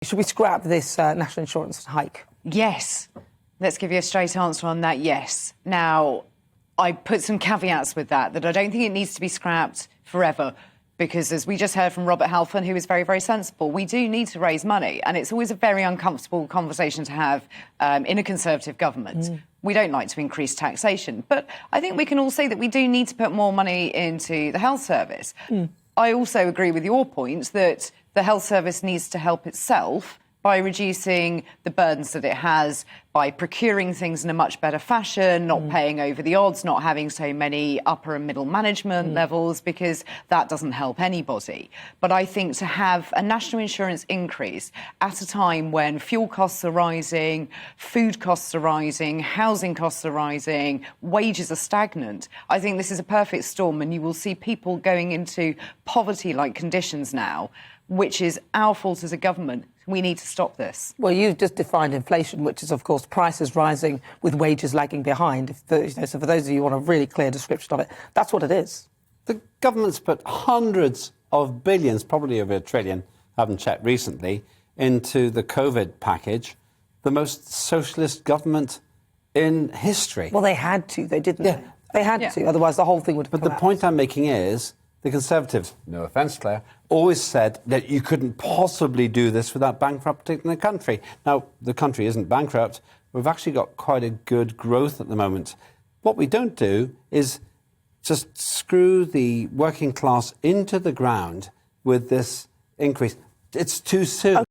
Should we scrap this national insurance hike? Yes. Let's give you a straight answer on that, yes. Now, I put some caveats with that I don't think it needs to be scrapped forever, because as we just heard from Robert Halfon, who is very, very sensible, we do need to raise money, and it's always a very uncomfortable conversation to have in a Conservative government. We don't like to increase taxation, but I think we can all say that we do need to put more money into the health service. I also agree with your point that the health service needs to help itself by reducing the burdens that it has, by procuring things in a much better fashion, not paying over the odds, not having so many upper and middle management levels, because that doesn't help anybody. But I think to have a national insurance increase at a time when fuel costs are rising, food costs are rising, housing costs are rising, wages are stagnant, I think this is a perfect storm, and you will see people going into poverty-like conditions now, which is our fault as a government. We need to stop this. Well, you've just defined inflation, which is, of course, prices rising with wages lagging behind. So for those of you who want a really clear description of it, that's what it is. The government's put hundreds of billions, probably over $1 trillion, I haven't checked recently, into the COVID package, the most socialist government in history. Well, they had to, didn't they? They had to, otherwise the whole thing would have But collapsed. the point I'm making is, the Conservatives, no offence, Claire, always said that you couldn't possibly do this without bankrupting the country. Now, the country isn't bankrupt. We've actually got quite a good growth at the moment. What we don't do is just screw the working class into the ground with this increase. It's too soon.